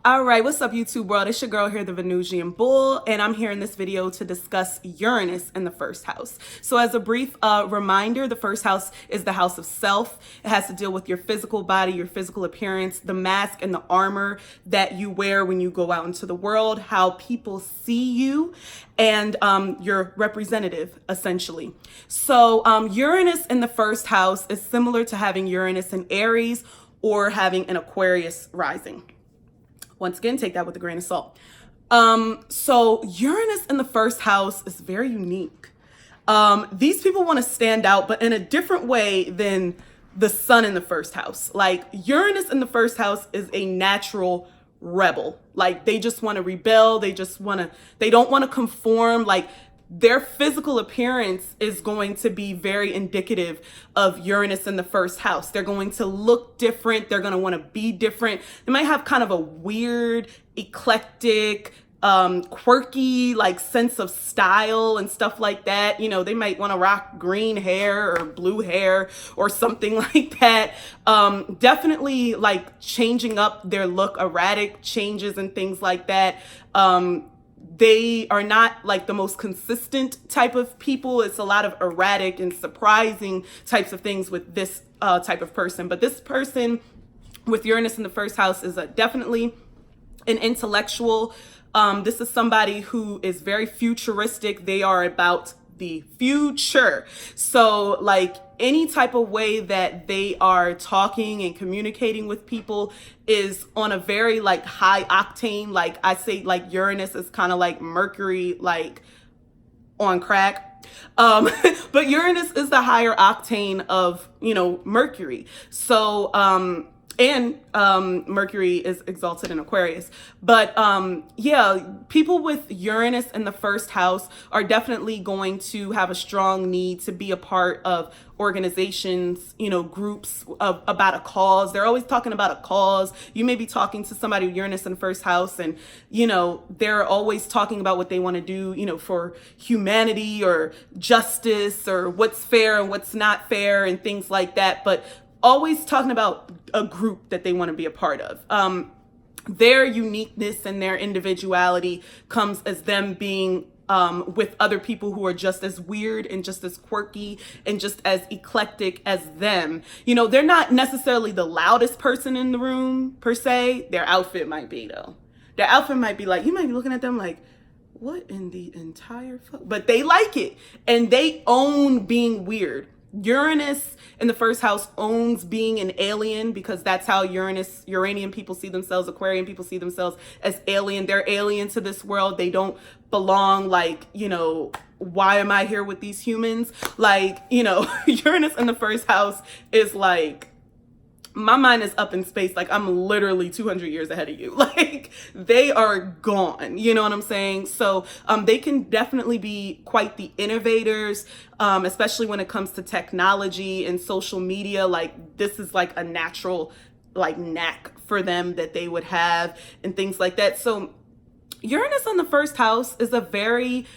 All right, what's up YouTube world? It's your girl here, the Venusian Bull, and I'm here in this video to discuss Uranus in the first house. So as a brief reminder, the first house is the house of self. It has to deal with your physical body, your physical appearance, the mask and the armor that you wear when you go out into the world, how people see you, and your representative, essentially. So Uranus in the first house is similar to having Uranus in Aries or having an Aquarius rising. Once again, take that with a grain of salt. So Uranus in the first house is very unique. These people want to stand out, but in a different way than the sun in the first house. Like Uranus in the first house is a natural rebel. Like they just want to rebel. They don't want to conform. Like their physical appearance is going to be very indicative of Uranus in the first house. They're going to look different. They're going to want to be different. They might have kind of a weird, eclectic, quirky, like sense of style and stuff like that. You know, they might want to rock green hair or blue hair or something like that. Definitely like changing up their look, erratic changes and things like that. They are not like the most consistent type of people. It's a lot of erratic and surprising types of things with this type of person. But this person with Uranus in the first house is definitely an intellectual. This is somebody who is very futuristic. They are about the future. So like any type of way that they are talking and communicating with people is on a very like high octane. Like I say, like Uranus is kind of like Mercury, like on crack. But Uranus is the higher octane of, you know, Mercury. So, and Mercury is exalted in Aquarius. But yeah, people with Uranus in the first house are definitely going to have a strong need to be a part of organizations, you know, groups about a cause. They're always talking about a cause. You may be talking to somebody with Uranus in the first house and, you know, they're always talking about what they want to do, you know, for humanity or justice or what's fair and what's not fair and things like that. But always talking about a group that they want to be a part of. Their uniqueness and their individuality comes as them being with other people who are just as weird and just as quirky and just as eclectic as them. You know, they're not necessarily the loudest person in the room per se. Their outfit might be though. Their outfit might be like, you might be looking at them like, what in the entire fuck? But they like it and they own being weird. Uranus in the first house owns being an alien because that's how Uranian people see themselves. Aquarian people see themselves as alien. They're alien to this world. They don't belong. Like, you know, why am I here with these humans? Like, you know, Uranus in the first house is like, my mind is up in space. Like I'm literally 200 years ahead of you. Like they are gone. You know what I'm saying? So they can definitely be quite the innovators, especially when it comes to technology and social media. Like this is like a natural like knack for them that they would have and things like that. So Uranus on the first house is a very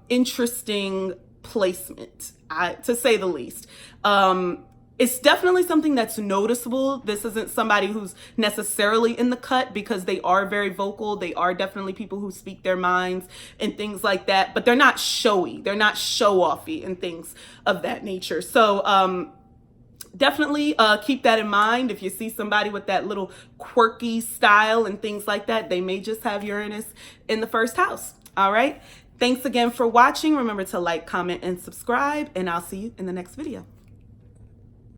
interesting placement, to say the least. It's definitely something that's noticeable. This isn't somebody who's necessarily in the cut because they are very vocal. They are definitely people who speak their minds and things like that, but they're not showy. They're not show-offy and things of that nature. So definitely keep that in mind. If you see somebody with that little quirky style and things like that, they may just have Uranus in the first house. All right. Thanks again for watching. Remember to like, comment, and subscribe, and I'll see you in the next video.